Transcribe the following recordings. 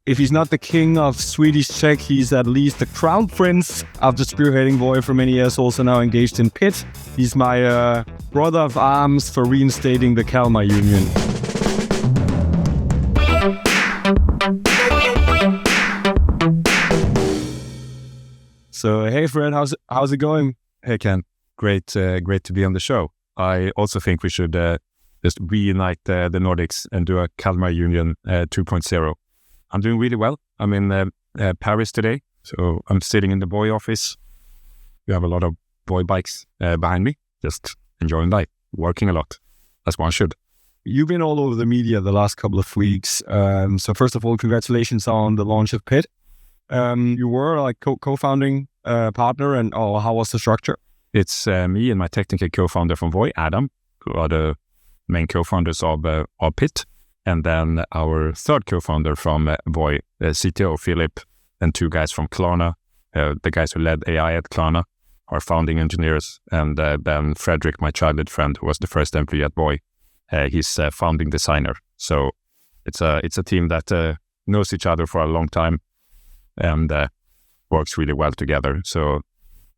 if he's not the king of Swedish tech, he's at least the crown prince after spearheading Voi for many years, also now engaged in Pitt. He's my brother of arms for reinstating the Kalmar Union. So, hey Fred, how's it going? Hey Ken, great to be on the show. I also think we should just reunite the Nordics and do a Kalmar Union 2.0. I'm doing really well. I'm in Paris today, so I'm sitting in the Voi office. We have a lot of Voi bikes behind me, just enjoying life, working a lot, as one should. You've been all over the media the last couple of weeks. So first of all, congratulations on the launch of Pitt. You were like co-founding partner, and how was the structure? It's me and my technical co-founder from Voi, Adam, who are the main co-founders of Pitt. And then our third co-founder from Voi, CTO Philip, and two guys from Klarna, the guys who led AI at Klarna, are founding engineers. And then Fredrik, my childhood friend, who was the first employee at Voi, he's founding designer. So it's a team that knows each other for a long time and works really well together. So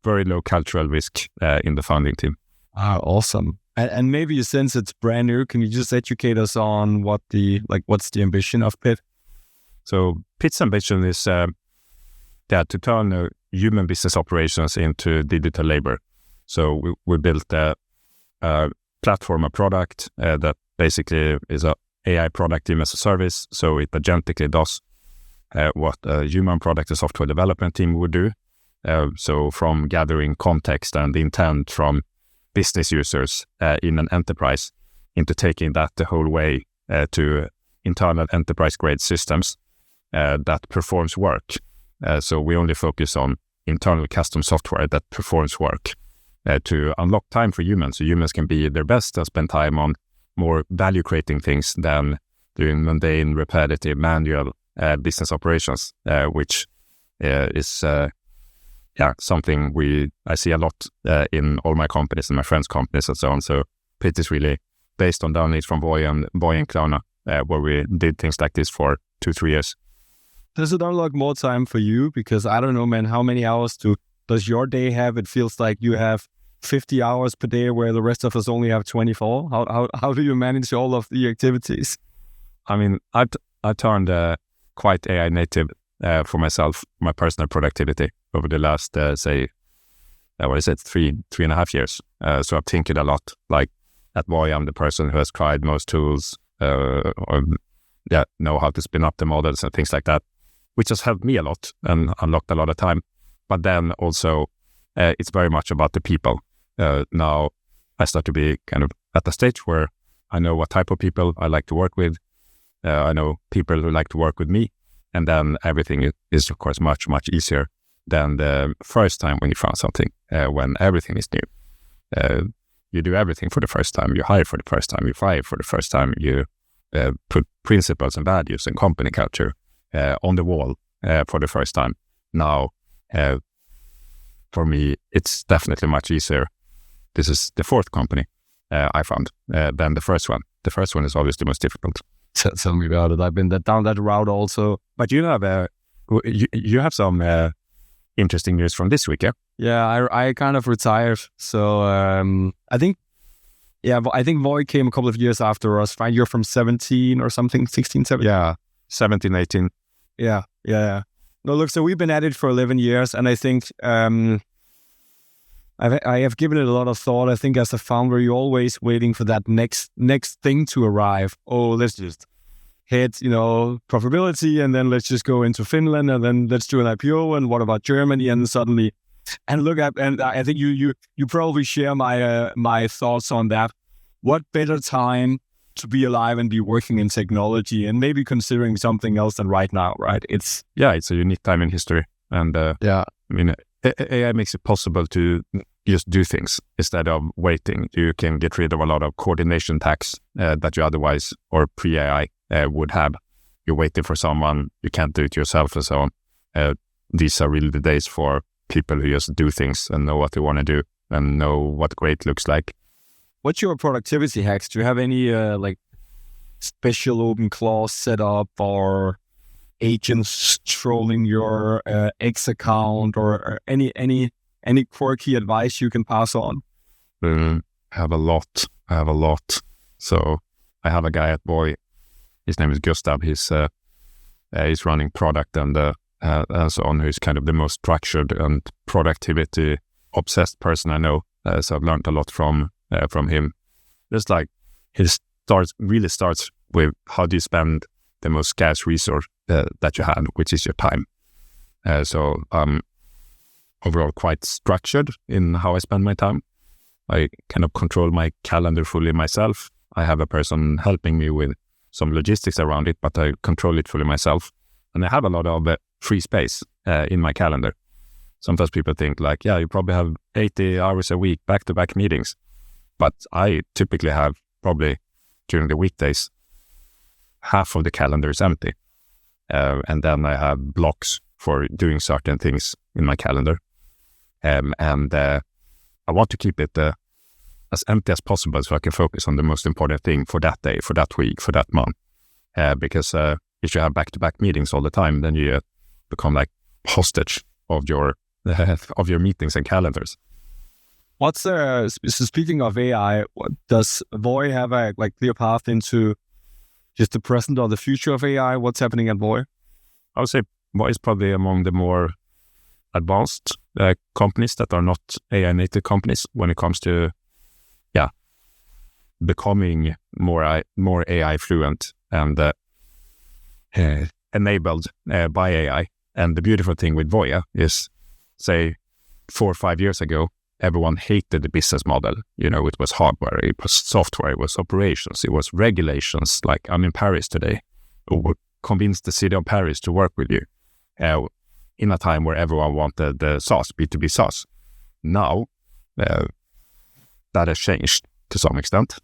very low cultural risk in the founding team. Awesome. And maybe since it's brand new, can you just educate us on what's the ambition of Pitt? So Pitt's ambition is to turn human business operations into digital labor. So we built a platform, a product that basically is a AI product team as a service. So it agentically does what a human product and software development team would do. So from gathering context and intent from business users in an enterprise into taking that the whole way to internal enterprise-grade systems that performs work. So we only focus on internal custom software that performs work to unlock time for humans. So humans can be their best and spend time on more value-creating things than doing mundane, repetitive, manual business operations, which is something I see a lot in all my companies and my friends' companies and so on. So Pitt is really based on downloads from Voi and Klarna, where we did things like this for 2-3 years. Does it unlock more time for you? Because I don't know, man, how many hours does your day have? It feels like you have 50 hours per day, where the rest of us only have 24. How do you manage all of the activities? I mean, I turned quite AI native for myself, my personal productivity over the last, 3.5 years. So I've tinkered a lot. Like at Voi, I'm the person who has tried most tools, know how to spin up the models and things like that, which has helped me a lot and unlocked a lot of time. But then also, it's very much about the people. Now I start to be kind of at the stage where I know what type of people I like to work with. I know people who like to work with me. And then everything is, of course, much, much easier than the first time when you found something, when everything is new. You do everything for the first time. You hire for the first time. You fire for the first time. You put principles and values and company culture on the wall for the first time. Now, for me, it's definitely much easier. This is the fourth company I found than the first one. The first one is always the most difficult. Tell me about it. I've been down that route also. But you have some interesting news from this week, yeah? Yeah, I kind of retired. So I think Voi came a couple of years after us. Right? You're from 17 or something, 16, 17? Yeah, 17, 18. Yeah. No, look, so we've been at it for 11 years, and I think I have given it a lot of thought. I think as a founder, you're always waiting for that next thing to arrive. Oh, let's just hit, profitability, and then let's just go into Finland, and then let's do an IPO, and what about Germany? And suddenly, and look at, and I think you probably share my thoughts on that. What better time to be alive and be working in technology, and maybe considering something else than right now, right? It's a unique time in history, and I mean, AI makes it possible to just do things instead of waiting. You can get rid of a lot of coordination tasks that you otherwise, or pre-AI, would have. You're waiting for someone, you can't do it yourself and so on. These are really the days for people who just do things and know what they want to do and know what great looks like. What's your productivity hacks? Do you have any special open clause set up, or agents trolling your X account, or any quirky advice you can pass on? I have a lot. So I have a guy at Voi. His name is Gustav. He's running product and so on. Who's kind of the most structured and productivity obsessed person I know. So I've learned a lot from him. Just like he really starts with how do you spend the most scarce resource that you have, which is your time. So overall quite structured in how I spend my time. I kind of control my calendar fully myself. I have a person helping me with some logistics around it, but I control it fully myself. And I have a lot of free space in my calendar. Sometimes people think like, yeah, you probably have 80 hours a week, back-to-back meetings. But I typically have probably during the weekdays, half of the calendar is empty. And then I have blocks for doing certain things in my calendar. And I want to keep it as empty as possible so I can focus on the most important thing for that day, for that week, for that month. Because if you have back-to-back meetings all the time, then you become like hostage of your meetings and calendars. So speaking of AI, does Voi have a clear path into just the present or the future of AI? What's happening at Voi? I would say Voi is probably among the more advanced companies that are not AI native companies when it comes to becoming more AI fluent and enabled by AI. And the beautiful thing with Voi is, say, 4 or 5 years ago, everyone hated the business model. You know, it was hardware, it was software, it was operations, it was regulations. Like I'm in Paris today, or convince the city of Paris to work with you in a time where everyone wanted the SaaS, B2B SaaS. Now, that has changed to some extent.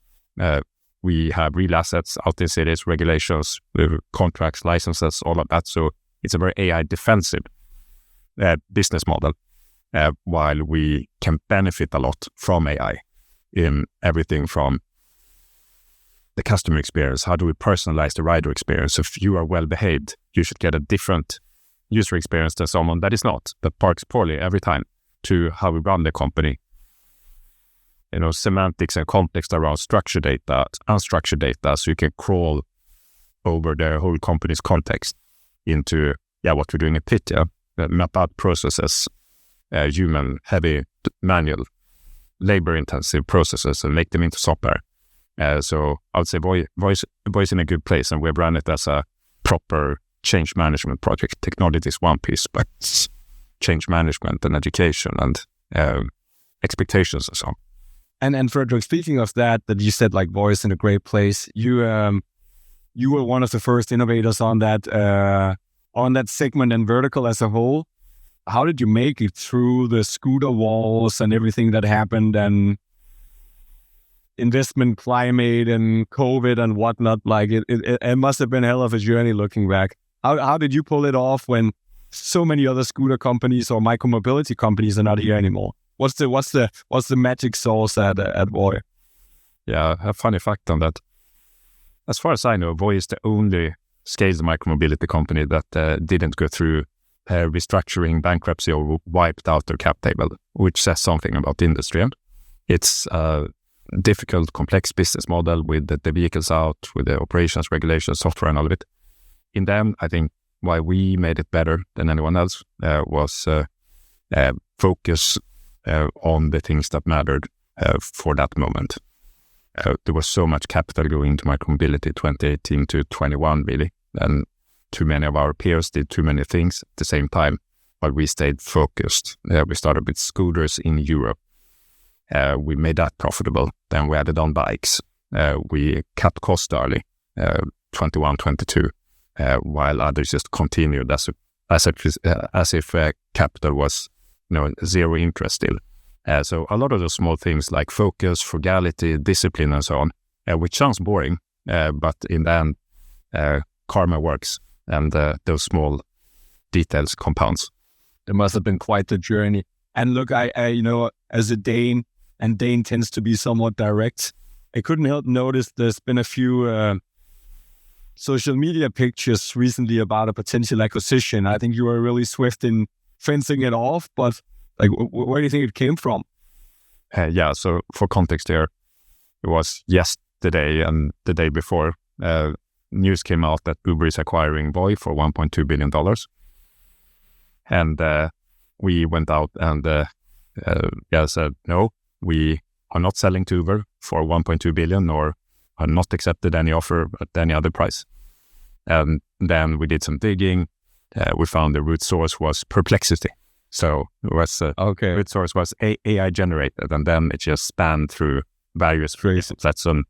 We have real assets out in cities, regulations, contracts, licenses, all of that. So it's a very AI defensive business model, while we can benefit a lot from AI in everything from the customer experience. How do we personalize the rider experience? If you are well behaved, you should get a different user experience than someone that is not, that parks poorly every time, to how we run the company. You know, semantics and context around structured data, unstructured data, so you can crawl over the whole company's context into what we're doing at Pitya, map out processes, human, heavy, manual, labor-intensive processes, and make them into software. So I would say Voi is in a good place, and we've run it as a proper change management project. Technology is one piece, but change management and education and expectations and so on. And Fredrik, speaking of that you said like Voi is in a great place. You were one of the first innovators on that segment and vertical as a whole. How did you make it through the scooter walls and everything that happened, and investment climate and COVID and whatnot? Like it must have been a hell of a journey looking back. How did you pull it off when so many other scooter companies or micromobility companies are not here anymore? What's the magic sauce at Voi? Yeah, a funny fact on that. As far as I know, Voi is the only scaled micromobility company that didn't go through restructuring, bankruptcy, or wiped out their cap table, which says something about the industry. It's a difficult, complex business model with the vehicles out, with the operations, regulations, software, and all of it. In them, I think why we made it better than anyone else was focus on the things that mattered for that moment. There was so much capital going into micromobility 2018 to 21, really, and too many of our peers did too many things at the same time, but we stayed focused. We started with scooters in Europe. We made that profitable. Then we added on bikes. We cut costs early, 21, 22, while others just continued as if capital was zero interest still. So a lot of those small things like focus, frugality, discipline, and so on, which sounds boring, but in the end, karma works, and those small details compounds. It must have been quite the journey. And look, I as a Dane, and Dane tends to be somewhat direct, I couldn't help notice there's been a few social media pictures recently about a potential acquisition. I think you were really swift in fencing it off, but like, where do you think it came from? So for context here, it was yesterday and the day before, news came out that Uber is acquiring Voi for $1.2 billion. And we went out and said, no, we are not selling to Uber for 1.2 billion, or are not accepted any offer at any other price. And then we did some digging. We found the root source was Perplexity. So it was root source was AI generated, and then it just spanned through various reasons. That's on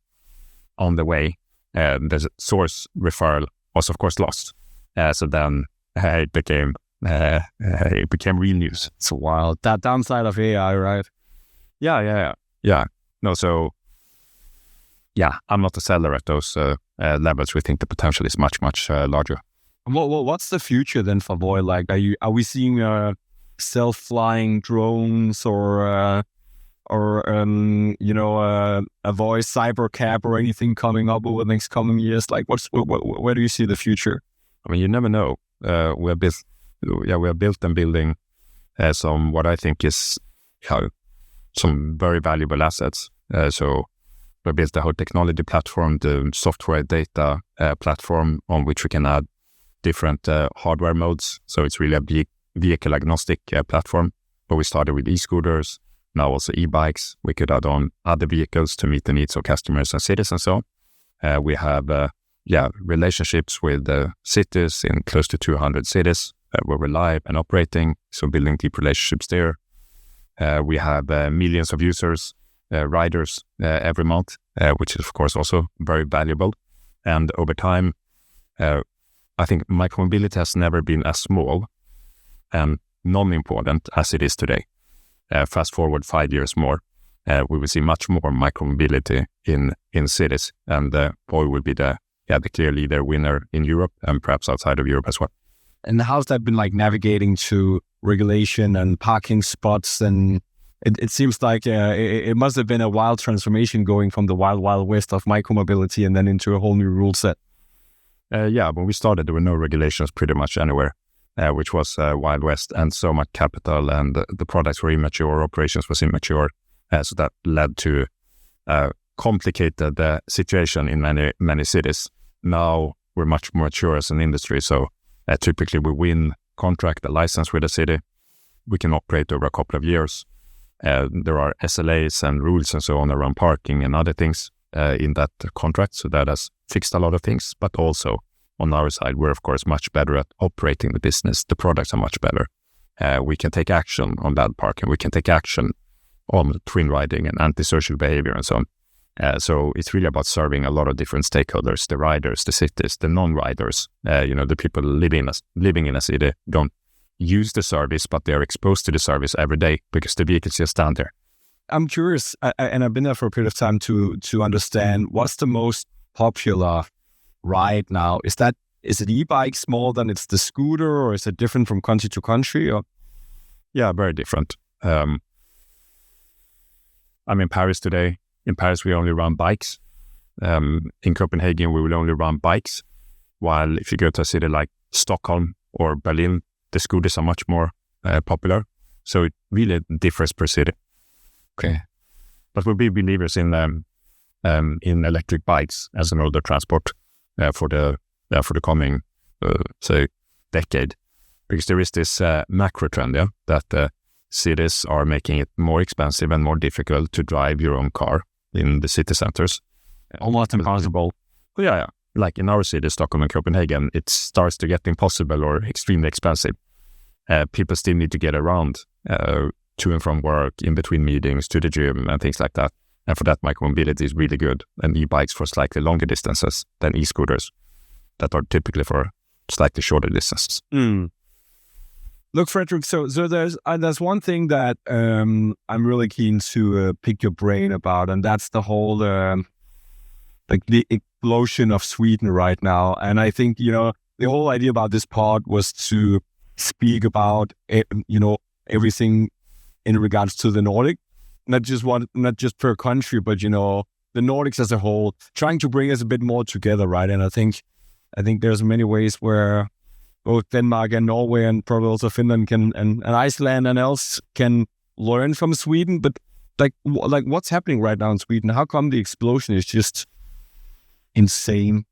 the way. The source referral was of course lost. So then it became real news. It's wild. That downside of AI, right? Yeah. No, so I'm not a seller at those levels. We think the potential is much larger. Well, what's the future then for Voi? Like, are we seeing self-flying drones or a Voi cyber cab or anything coming up over the next coming years? Like, where do you see the future? I mean, you never know. We are built and building some what I think is some very valuable assets. So we built the whole technology platform, the software data platform on which we can add different hardware modes. So it's really a vehicle agnostic platform. But we started with e-scooters, now also e-bikes. We could add on other vehicles to meet the needs of customers and cities and so on. We have relationships with cities in close to 200 cities where we're live and operating. So building deep relationships there. We have millions of users, riders every month, which is of course also very valuable. And over time, I think micromobility has never been as small and non-important as it is today. Fast forward 5 years more, we will see much more micromobility in cities, and Voi will be the clear leader winner in Europe and perhaps outside of Europe as well. And how's that been like navigating to regulation and parking spots? And it seems like it must have been a wild transformation going from the wild west of micromobility and then into a whole new rule set. When we started, there were no regulations pretty much anywhere, which was Wild West, and so much capital, and the products were immature, operations was immature. So that led to complicated situation in many cities. Now we're much more mature as an industry. So typically we win contract, a license with a city. We can operate over a couple of years. There are SLAs and rules and so on around parking and other things in that contract. So that has fixed a lot of things, but also on our side, we're of course much better at operating the business. The products are much better. We can take action on bad parking. We can take action on twin riding and antisocial behavior and so on. So it's really about serving a lot of different stakeholders, the riders, the cities, the non-riders, the people living in a city don't use the service, but they're exposed to the service every day because the vehicles just stand there. I'm curious, and I've been there for a period of time to understand what's the most popular ride now. Is it e-bikes more than it's the scooter, or is it different from country to country? Or? Yeah, very different. I'm in Paris today. In Paris, we only run bikes. In Copenhagen, we will only run bikes. While if you go to a city like Stockholm or Berlin, the scooters are much more popular. So it really differs per city. Okay. But we'll be believers in electric bikes as an mode of transport for the coming decade, because there is this macro trend that cities are making it more expensive and more difficult to drive your own car in the city centers. Almost impossible. Yeah. Like in our city, Stockholm and Copenhagen, it starts to get impossible or extremely expensive. People still need to get around to and from work, in between meetings, to the gym and things like that. And for that, micromobility is really good. And e-bikes for slightly longer distances than e-scooters that are typically for slightly shorter distances. Look, Fredrik, so there's one thing that I'm really keen to pick your brain about, and that's the whole the explosion of Sweden right now. And I think, the whole idea about this pod was to speak about, everything in regards to the Nordic, not just per country, but, the Nordics as a whole, trying to bring us a bit more together, right? And I think I think there's many ways where both Denmark and Norway and probably also Finland and Iceland and else can learn from Sweden. But like what's happening right now in Sweden? How come the explosion is just insane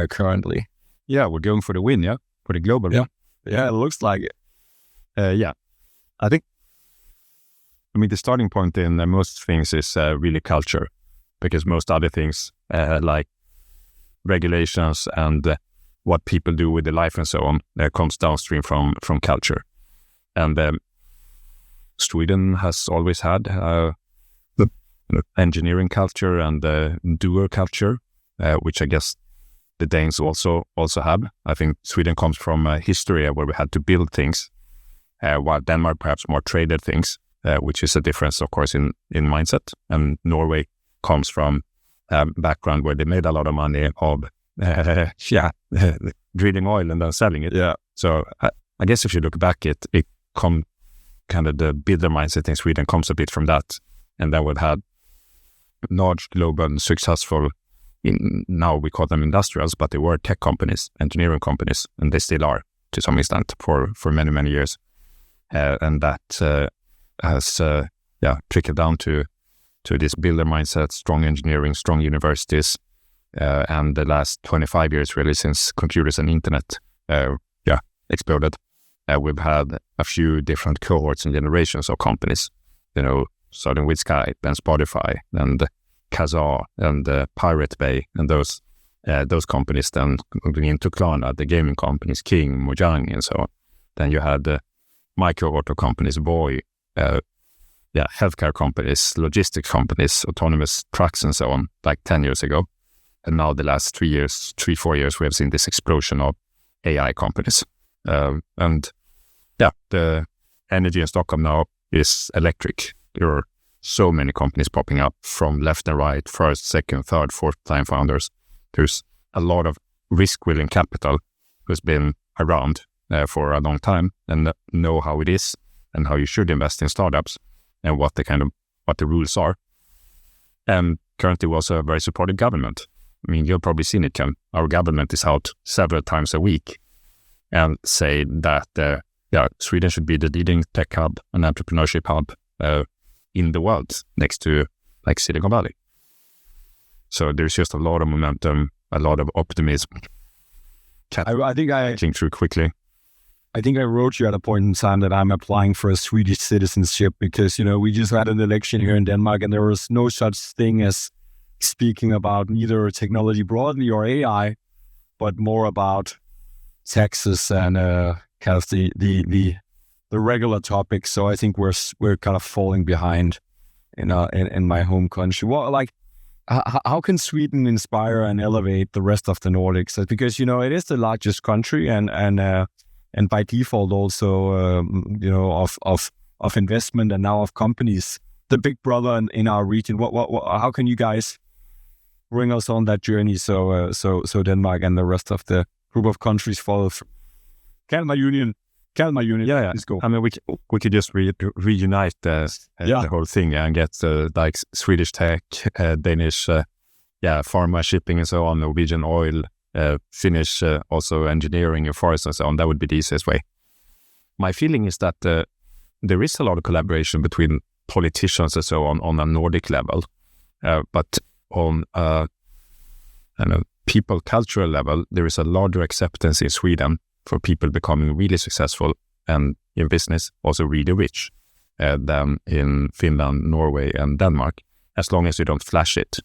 currently? Yeah, we're going for the win, yeah? For the global win. Yeah, it looks like it. Yeah. I mean, the starting point in most things is really culture, because most other things like regulations and what people do with their life and so on comes downstream from culture. And Sweden has always had the engineering culture and the doer culture, which I guess the Danes also have. I think Sweden comes from a history where we had to build things, while Denmark perhaps more traded things, which is a difference, of course, in mindset. And Norway comes from a background where they made a lot of money of drilling oil and then selling it. Yeah. So I guess if you look back, it come kind of the builder mindset in Sweden comes a bit from that. And then we've had large global successful, now we call them industrials, but they were tech companies, engineering companies, and they still are to some extent for many, many years. And that has trickled down to this builder mindset, strong engineering, strong universities, and the last 25 years really since computers and internet exploded. We've had a few different cohorts and generations of companies, starting with Skype and Spotify and Kazaa and Pirate Bay and those companies, then moving into Klarna, the gaming companies, King, Mojang, and so on. Then you had my cohort of companies, Voi, healthcare companies, logistics companies, autonomous trucks, and so on, like 10 years ago. And now the last 4 years, we have seen this explosion of AI companies. The energy in Stockholm now is electric. There are so many companies popping up from left and right, first, second, third, fourth time founders. There's a lot of risk-willing capital who's been around for a long time and know how it is and how you should invest in startups and what the rules are. And currently we also have a very supportive government. I mean, you've probably seen it, Ken. Our government is out several times a week and say that Sweden should be the leading tech hub and entrepreneurship hub in the world, next to like Silicon Valley. So there's just a lot of momentum, a lot of optimism. I think I think through quickly. I think I wrote you at a point in time that I'm applying for a Swedish citizenship because, we just had an election here in Denmark and there was no such thing as speaking about neither technology broadly or AI, but more about taxes and kind of the regular topics. So I think we're kind of falling behind in my home country. Well, how can Sweden inspire and elevate the rest of the Nordics? Because it is the largest country and by default also of investment and now of companies, the big brother in our region. How can you guys bring us on that journey so Denmark and the rest of the group of countries follow through? Kalmar Union. Yeah. Let's go. I mean, we could just reunite the whole thing and get like Swedish tech, Danish, pharma, shipping, and so on, Norwegian oil, Finnish also engineering and forest and so on. That would be the easiest way. My feeling is that there is a lot of collaboration between politicians and so on a Nordic level, but on a people cultural level, there is a larger acceptance in Sweden for people becoming really successful and in business also really rich than in Finland, Norway, and Denmark, as long as you don't flash it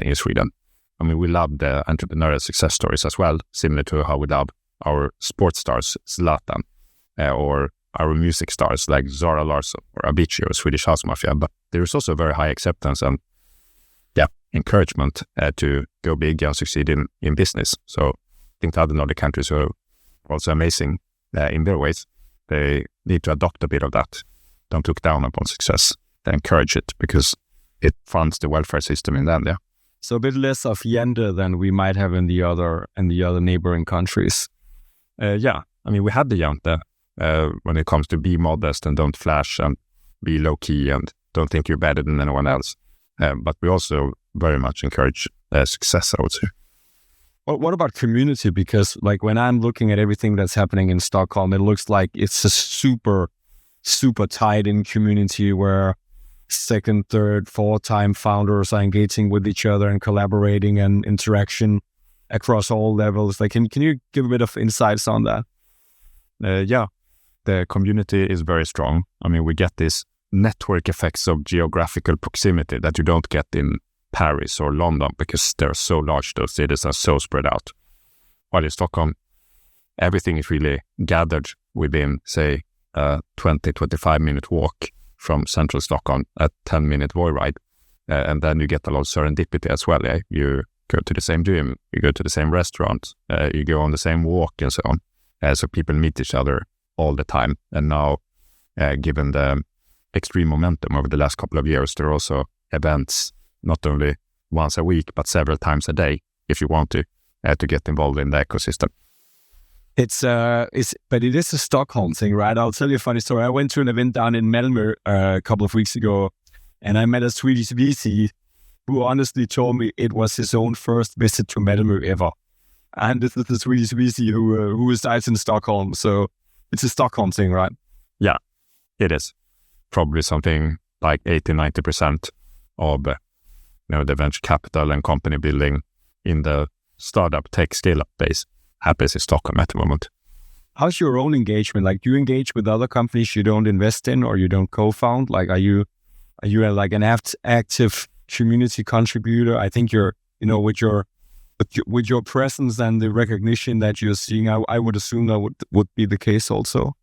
in Sweden. I mean, we love the entrepreneurial success stories as well, similar to how we love our sports stars, Zlatan, or our music stars like Zara Larsson or Avicii or Swedish House Mafia. But there is also very high acceptance and encouragement to go big and succeed in business. So I think the other Nordic countries are also amazing in their ways. They need to adopt a bit of that. Don't look down upon success. They encourage it because it funds the welfare system in them. Yeah. So a bit less of yender than we might have in the other neighboring countries. I mean, we had the yenter when it comes to be modest and don't flash and be low key and don't think you're better than anyone else. But we also very much encourage success, I would say. What about community? Because like when I'm looking at everything that's happening in Stockholm, it looks like it's a super, super tight in community where second, third, fourth time founders are engaging with each other and collaborating and interaction across all levels. Like, can you give a bit of insights on that? Yeah, the community is very strong. I mean, we get this network effects of geographical proximity that you don't get in Paris or London because they're so large, those cities are so spread out. While in Stockholm, everything is really gathered within, say, a 20-25 minute walk from central Stockholm, a 10-minute Voi ride. And then you get a lot of serendipity as well. Yeah? You go to the same gym, you go to the same restaurant, you go on the same walk and so on. So people meet each other all the time. And now, given the extreme momentum over the last couple of years, there are also events, not only once a week, but several times a day, if you want to get involved in the ecosystem. But it is a Stockholm thing, right? I'll tell you a funny story. I went to an event down in Malmö a couple of weeks ago, and I met a Swedish VC who honestly told me it was his own first visit to Malmö ever. And this is the Swedish VC who resides in Stockholm. So it's a Stockholm thing, right? Yeah, it is. Probably something like 80-90% of the venture capital and company building in the startup tech scale-up base happens in Stockholm at the moment. How's your own engagement? Like, do you engage with other companies you don't invest in or you don't co-found? Like, are you like an active community contributor? I think you're, with your presence and the recognition that you're seeing, I would assume that would be the case also.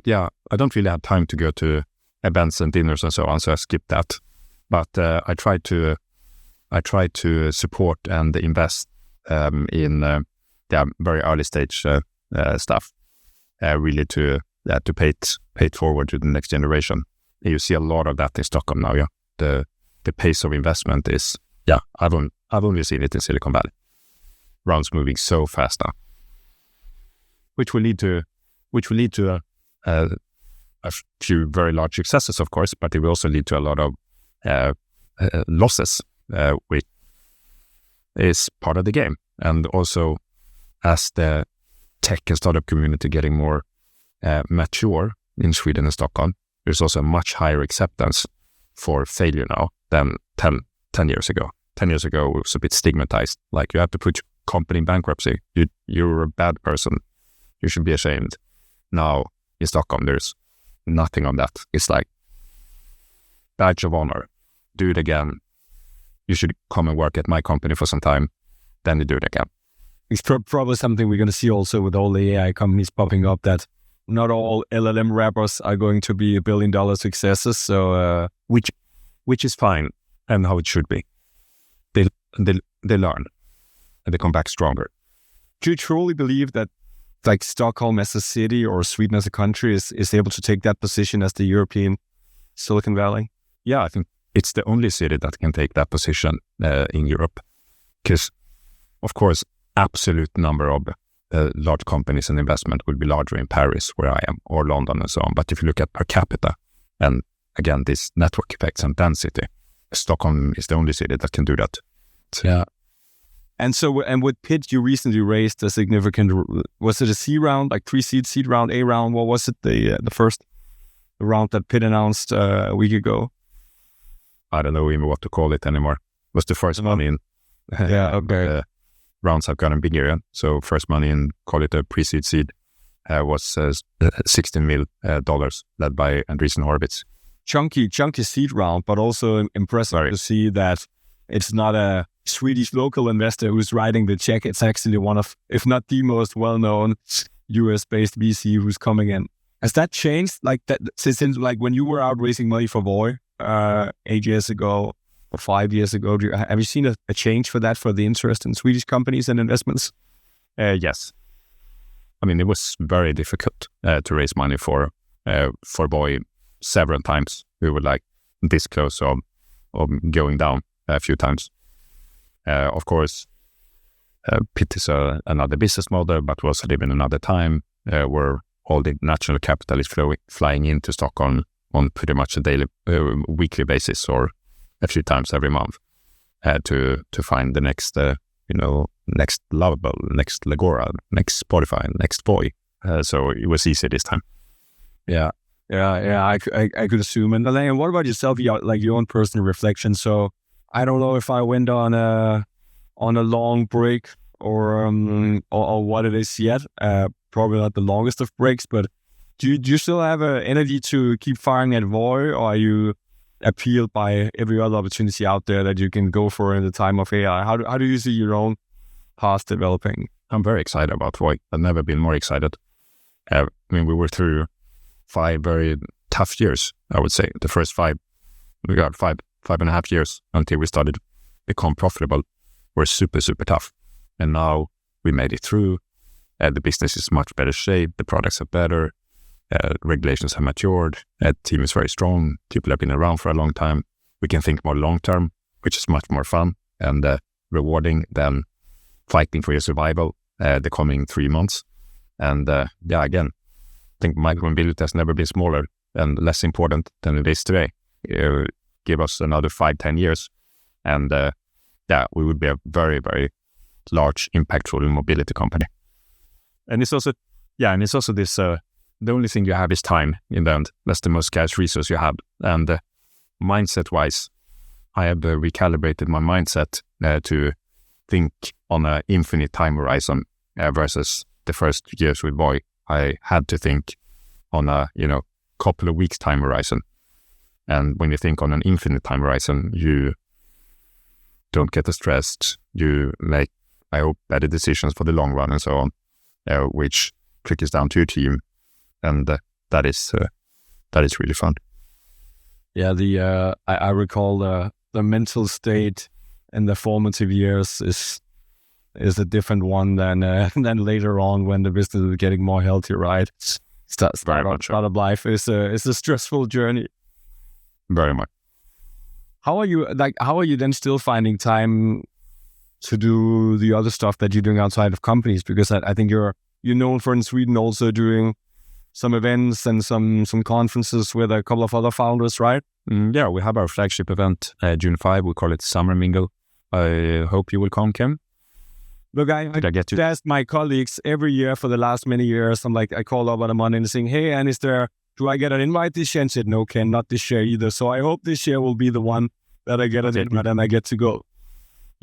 Yeah, I don't really have time to go to events and dinners and so on, so I skip that. But I try to support and invest in very early stage stuff, really to pay it forward to the next generation. You see a lot of that in Stockholm now. Yeah, the pace of investment is I've only seen it in Silicon Valley. Rounds moving so fast now, which will lead to a few very large successes, of course, but it will also lead to a lot of losses, which is part of the game. And also, as the tech and startup community getting more mature in Sweden and Stockholm, there's also a much higher acceptance for failure now than 10 years ago. 10 years ago, it was a bit stigmatized. Like, you have to put your company in bankruptcy. You're a bad person. You should be ashamed. Now, in Stockholm, there's nothing on that. It's like, badge of honor. Do it again. You should come and work at my company for some time. Then you do it again. It's probably something we're going to see also with all the AI companies popping up, that not all LLM wrappers are going to be $1 billion successes. So, which is fine and how it should be. They learn and they come back stronger. Do you truly believe that, like, Stockholm as a city or Sweden as a country is able to take that position as the European Silicon Valley? Yeah, I think it's the only city that can take that position in Europe. Because, of course, absolute number of large companies and investment will be larger in Paris, where I am, or London and so on. But if you look at per capita, and again, these network effects and density, Stockholm is the only city that can do that. Yeah. And so, and with Pitt, you recently raised a significant, was it a C round, like pre-seed, seed round, A round? What was it, the first round that Pitt announced a week ago? I don't know even what to call it anymore. It was the first money in. Yeah, okay. Rounds have gotten bigger. Yeah? So first money in, call it a pre-seed seed, was $16 million, led by Andreessen Horowitz. Chunky seed round, but also impressive to see that it's not a Swedish local investor who's writing the check. It's actually one of, if not the most well-known US-based VC who's coming in. Has that changed? Like that since like when you were out raising money for Voi 8 years ago or 5 years ago, have you seen a change for that, for the interest in Swedish companies and investments? Yes. I mean, it was very difficult to raise money for Voi several times. We were like this close of going down a few times. Of course, Pitt is another business model, but we also live in another time where all the natural capital is flying into Stockholm on pretty much a daily, weekly basis, or a few times every month to find the next next Lovable, next Legora, next Spotify, next Voi. So it was easy this time. Yeah. I could assume. And then, what about yourself? Like your own personal reflection. So I don't know if I went on a long break or what it is yet. Probably not the longest of breaks, but do you still have energy to keep firing at Voi, or are you appealed by every other opportunity out there that you can go for in the time of AI? How do you see your own path developing? I'm very excited about Voi. I've never been more excited. We were through 5 very tough years, I would say. The first 5, we got 5.5 years until we started to become profitable, were super, super tough. And now we made it through. The business is much better shape. The products are better. Regulations have matured. The team is very strong. People have been around for a long time. We can think more long-term, which is much more fun and rewarding than fighting for your survival the coming 3 months. And again, I think micromobility has never been smaller and less important than it is today. Give us another 5-10 years, and we would be a very, very large, impactful mobility company. And it's also this, the only thing you have is time in the end. That's the most scarce resource you have. And mindset-wise, I have recalibrated my mindset to think on an infinite time horizon versus the first years with Voi. I had to think on a couple of weeks time horizon. And when you think on an infinite time horizon, you don't get stressed. You make, I hope, better decisions for the long run and so on, which trickles down to your team. And that is really fun. Yeah, I recall the mental state in the formative years is a different one than later on when the business is getting more healthy, right? Start of life is a stressful journey. Very much. How are you then still finding time to do the other stuff that you're doing outside of companies? Because I think you're known for in Sweden also doing some events and some conferences with a couple of other founders, right? Yeah, we have our flagship event June 5. We call it Summer Mingle. I hope you will come, Ken. Look, I asked my colleagues every year for the last many years. I'm like, I call up on a Monday and saying, hey, and do I get an invite this year? And said, no, Ken, not this year either. So I hope this year will be the one that I get an invite and I get to go.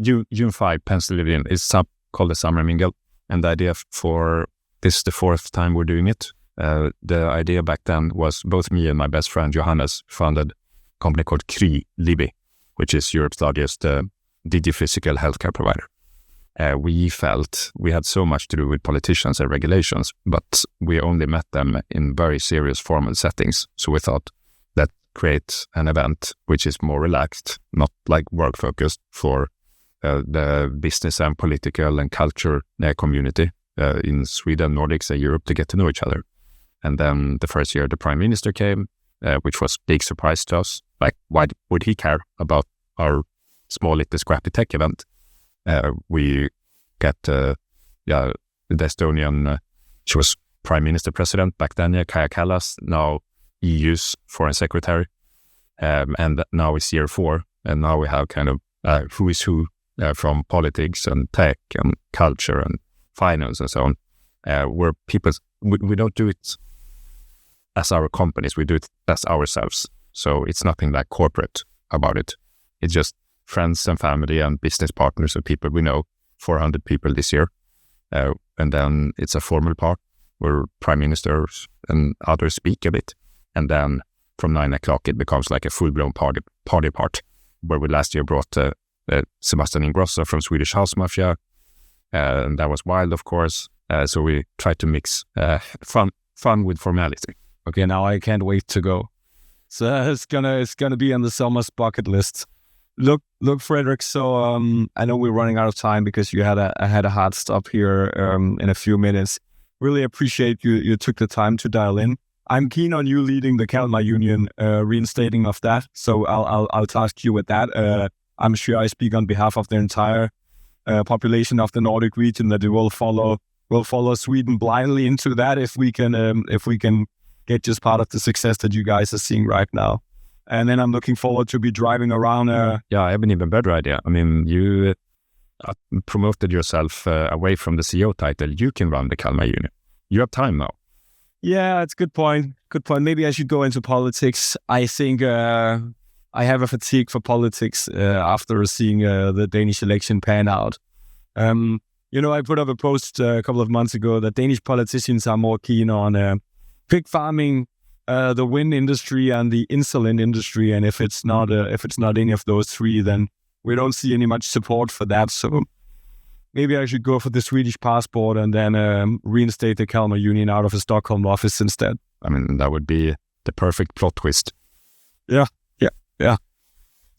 June 5, Pennsylvania is called the Summer Mingle. And the idea for this is the 4th time we're doing it. The idea back then was both me and my best friend Johannes founded a company called Libi, which is Europe's largest digiphysical healthcare provider. We felt we had so much to do with politicians and regulations, but we only met them in very serious formal settings. So we thought that create an event which is more relaxed, not like work focused for the business and political and culture community in Sweden, Nordics and Europe to get to know each other. And then the first year the Prime Minister came, which was a big surprise to us. Like, why would he care about our small little scrappy tech event? We got the Estonian, she was Prime Minister President back then, Kaja Kallas, now EU's Foreign Secretary, and now it's year 4, and now we have kind of who is who from politics and tech and culture and finance and so on, where people, we don't do it as our companies, we do it as ourselves. So it's nothing like corporate about it. It's just friends and family and business partners and people we know, 400 people this year. And then it's a formal part where prime ministers and others speak a bit. And then from 9 o'clock, it becomes like a full-blown party part, where we last year brought Sebastian Ingrosso from Swedish House Mafia. And that was wild, of course. So we tried to mix fun with formality. Okay, now I can't wait to go. So it's gonna be on the summer's bucket list. Look, Fredrik. So I know we're running out of time because you had a hard stop here in a few minutes. Really appreciate you took the time to dial in. I'm keen on you leading the Kalmar Union reinstating of that. So I'll task you with that. I'm sure I speak on behalf of the entire population of the Nordic region that it will follow Sweden blindly into that if we can get just part of the success that you guys are seeing right now. And then I'm looking forward to be driving around. Yeah, I have an even better idea. I mean, you promoted yourself away from the CEO title, you can run the Kalmar Union. You have time now. Yeah, it's a good point. Good point. Maybe I should go into politics. I think I have a fatigue for politics after seeing the Danish election pan out. I put up a post a couple of months ago that Danish politicians are more keen on pig farming, the wind industry, and the insulin industry. And if it's not any of those three, then we don't see any much support for that. So maybe I should go for the Swedish passport and then reinstate the Kalmar Union out of a Stockholm office instead. I mean, that would be the perfect plot twist. Yeah.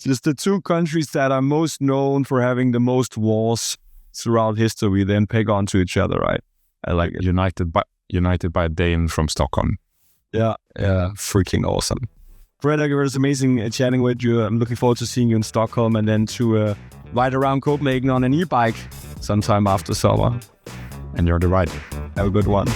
Just the two countries that are most known for having the most wars throughout history then peg onto each other, right? I like it. United by a Dane from Stockholm. Yeah, freaking awesome. Fredrik, it was amazing chatting with you. I'm looking forward to seeing you in Stockholm and then to ride around Copenhagen on an e-bike sometime after summer. And you're the rider. Have a good one.